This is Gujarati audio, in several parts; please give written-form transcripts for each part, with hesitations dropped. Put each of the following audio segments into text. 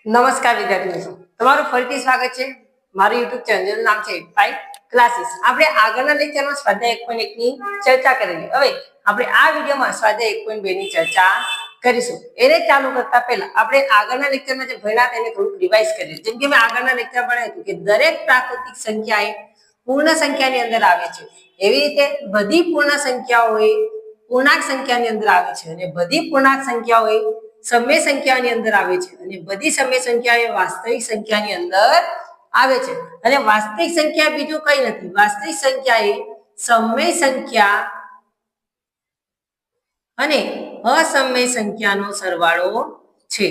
નમસ્કાર વિદ્યાર્થી મિત્રો, તમારું ફરીથી સ્વાગત છે. મારું YouTube ચેનલનું નામ છે પાઈ ક્લાસીસ. આપણે આગળના લેક્ચરમાં સ્વાધ્યાય 1.1 ની ચર્ચા કરેલી. હવે આપણે આ વિડિયોમાં સ્વાધ્યાય 1.2 ની ચર્ચા કરીશું. એને ચાલુ કરતા પહેલા આપણે આગળના લેક્ચરમાં જે ભણ્યા તેને થોડું રિવાઇઝ કરીએ. જેમ કે મેં આગળના લેક્ચર ભણ્યું હતું કે દરેક પ્રાકૃતિક સંખ્યા એ પૂર્ણ સંખ્યાની અંદર આવે છે. એવી રીતે બધી પૂર્ણ સંખ્યાઓ એ પૂર્ણાંક સંખ્યાની અંદર આવે છે અને બધી પૂર્ણાંક સંખ્યાઓ એ સમય સંખ્યાની અંદર આવે છે અને બધી સમય સંખ્યા એ વાસ્તવિક સંખ્યાની અંદર આવે છે. અને વાસ્તવિક સંખ્યા બીજું કઈ નથી, વાસ્તવિક સંખ્યા એ સમય સંખ્યા અને અસમય સંખ્યાનો સરવાળો છે.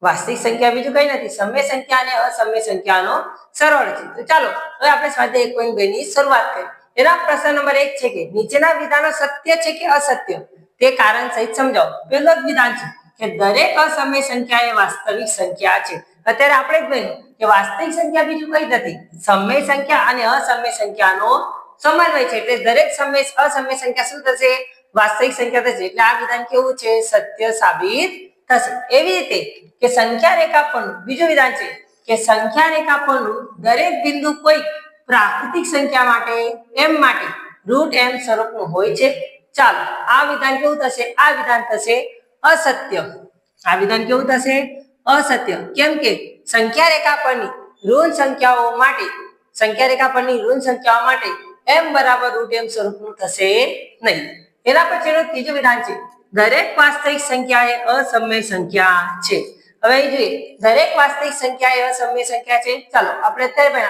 વાસ્તવિક સંખ્યા બીજું કઈ નથી, સમય સંખ્યા અને અસમય સંખ્યાનો સરવાળો છે. તો ચાલો હવે આપણે સ્વાધ્યાય 1.2 ની શરૂઆત કરીએ. એના પ્રશ્ન નંબર 1 છે કે નીચેના વિધાનો સત્ય છે કે અસત્ય તે કારણ સહિત સમજાવો. પહેલો જ વિધાન છે કે દરેક અસમય સંખ્યા એ વાસ્તવિક સંખ્યા છે. અત્યારે આપણે જ કહ્યું કે વાસ્તવિક સંખ્યા બીજું કઈ નથી, સમય સંખ્યા અને અસમય સંખ્યાનો સમન્વય છે. એટલે દરેક અસમય સંખ્યા શું થશે? વાસ્તવિક સંખ્યા થશે. એટલે આ વિધાન કેવું છે? સત્ય સાબિત થશે. એવી રીતે કે સંખ્યા રેખા પરનું બીજું વિધાન છે કે સંખ્યા રેખા પરનું દરેક બિંદુ કોઈ પ્રાકૃતિક સંખ્યા માટે √m સ્વરૂપનું હોય છે. ચાલો આ વિધાન કેવું થશે? આ વિધાન થશે અસત્ય. આ વિધાન કેવું થશે? અસત્ય. કેમ કે સંખ્યા રેખા પરની ઋણ સંખ્યાઓ માટે m √m સ્વરૂપનું થશે નહીં. એના પછીનું ત્રીજું વિધાન છે દરેક વાસ્તવિક સંખ્યા એ અસમય સંખ્યા છે. હવે જોઈએ દરેક વાસ્તવિક સંખ્યા એ અસમય સંખ્યા છે. ચાલો આપણે અત્યારે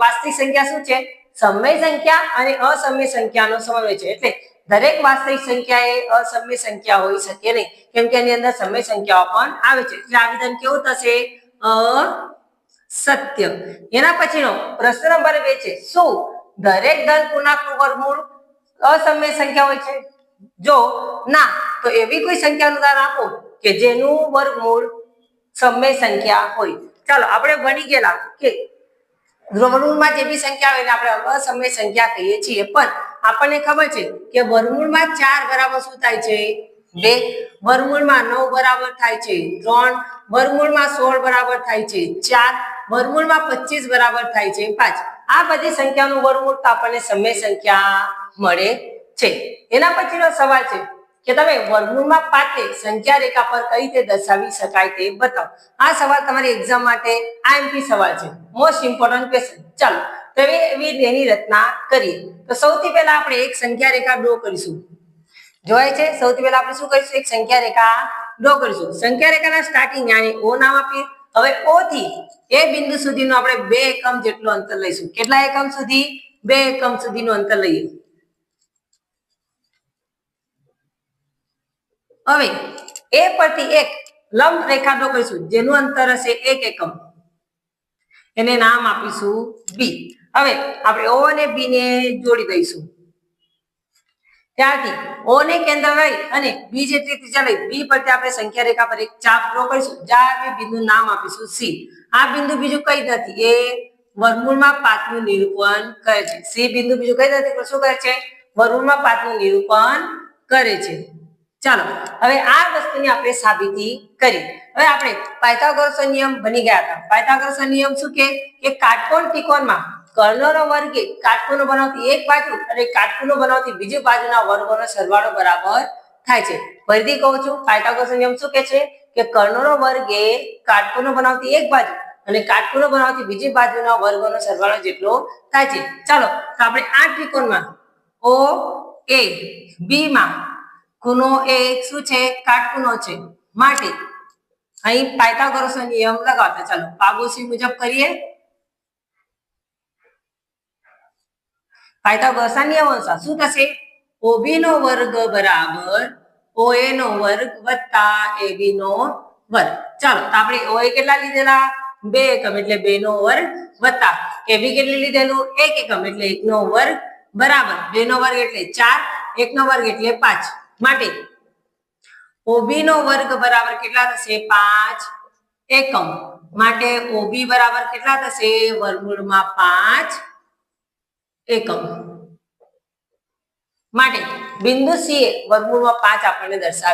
વાસ્તવિક સંખ્યા શું છે? સમય સંખ્યા અને અસમય સંખ્યાનો સમન્વય છે. એટલે દરેક વાસ્તવિક સંખ્યા એ અસમય સંખ્યા હોઈ શકે નહીં, કેમ કે એની અંદર સમય સંખ્યાઓ પણ આવે છે. એટલે આ વિધાન કેવું થશે? અસત્ય. એના પછીનો પ્રશ્ન નંબર 2 છે શું દરેક ધન પૂર્ણાંકનું વર્ગમૂળ અસમય સંખ્યા હોય છે? જો ના, તો એવી કોઈ સંખ્યાનું ઉદાહરણ આપો કે જેનું વર્ગમૂળ સમય સંખ્યા હોય. ચાલો આપણે ભણી ગયેલા કે વર્ગમૂળમાં જે બી સંખ્યા આવે એને આપણે અસમય સંખ્યા કહીએ છીએ. પણ આપણને ખબર છે કે વર્ગમૂળમાં 4 બરાબર શું થાય છે? 2. વર્ગમૂળમાં 9 બરાબર થાય છે 3. વર્ગમૂળમાં 16 બરાબર થાય છે 4. વર્ગમૂળમાં 25 બરાબર થાય છે 5. આ બધી સંખ્યાનું વર્ગમૂળ તો આપણને સમય સંખ્યા મળે છે. એના પછીનો સવાલ છે કે તમે વર્ગમૂળમાં 5 સંખ્યા રેખા પર કઈ રીતે દર્શાવી શકાય તે બતાવો. આ સવાલ તમારી એક્ઝામ માટે આઈએમપી સવાલ છે, મોસ્ટ ઇમ્પોર્ટન્ટ ક્વેશ્ચન. ચાલો તો એની રચના કરીએ. તો સૌથી પહેલા આપણે એક સંખ્યા રેખા ડ્રો કરીશું. જોવાય છે? સૌથી પહેલા આપણે શું કરીશું? એક સંખ્યા રેખા ડ્રો કરીશું. સંખ્યા રેખાના સ્ટાર્ટિંગ યાને O નામ આપીએ. હવે O થી એ બિંદુ સુધીનો આપણે 2 એકમ જેટલું અંતર લઈશું. કેટલા એકમ સુધી? 2 એકમ સુધીનું અંતર લઈએ. હવે એ પરથી એક લંબ રેખા ડ્રો કરીશું જેનું અંતર હશે 1 એકમ. એને નામ આપીશું B. હવે આપણે O અને B ને જોડી દઈશું. ત્યારથી O ને કેન્દ્ર લઈ અને B જેટલી ત્રિજ્યા લઈ B પરથી આપણે સંખ્યા રેખા પર એક ચાપ ડ્રો કરીશું. જ્યાં બિંદુનું નામ આપીશું C. આ બિંદુ બીજું કઈ નથી, એ વર્ગમૂળમાં 5 નું નિરૂપણ કરે છે. C બિંદુ બીજું કઈ નથી પણ શું કરે છે? વર્ગમૂળમાં 5 નું નિરૂપણ કરે છે. ચાલો હવે આ વસ્તુની આપણે સાબિતી કરીએ. હવે આપણે પાયથાગોરસનો નિયમ બની ગયા હતા. પાયથાગોરસનો નિયમ શું કે કાટકોણ ત્રિકોણમાં કર્ણનો વર્ગ એ કાટખૂણો બનાવતી એક બાજુ અને કાટખૂણો બનાવતી બીજી બાજુના વર્ગોનો સરવાળો બરાબર થાય છે. ફરીથી કહું છું, પાયથાગોરસનો નિયમ શું કે છે કે કર્ણનો વર્ગ એ કાટખૂણો બનાવતી એક બાજુ અને કાટખૂણો બનાવતી બીજી બાજુના વર્ગોનો સરવાળો જેટલો થાય છે. ચાલો તો આપણે આ ત્રિકોણમાં O A B માં ખૂણો એ શું છે? કાટખૂણો છે. માટે અહીં પાયથાગોરસનો નિયમ લગાવતા. ચાલો પાગોસી મુજબ કરીએ. પાયથાગોરસના નિયમ અનુસાર શું થશે? OB નો વર્ગ બરાબર OA નો વર્ગ વત્તા AB નો વર્ગ. ચાલો તો આપણે OA કેટલા લીધેલા? 2 એકમ એટલે 2 નો વર્ગ વત્તા AB કેટલી લીધેલું? 1 એકમ એટલે 1 નો વર્ગ બરાબર 2 નો વર્ગ એટલે 4, 1 નો વર્ગ એટલે 5. માટે OB નો વર્ગ બરાબર કેટલા થશે? 5 એકમ. માટે OB બરાબર કેટલા થશે? વર્ગમૂળમાં 5 એકમ. માટે બિંદુ C એ વર્ગમૂળમાં 5 આપણને દર્શાવે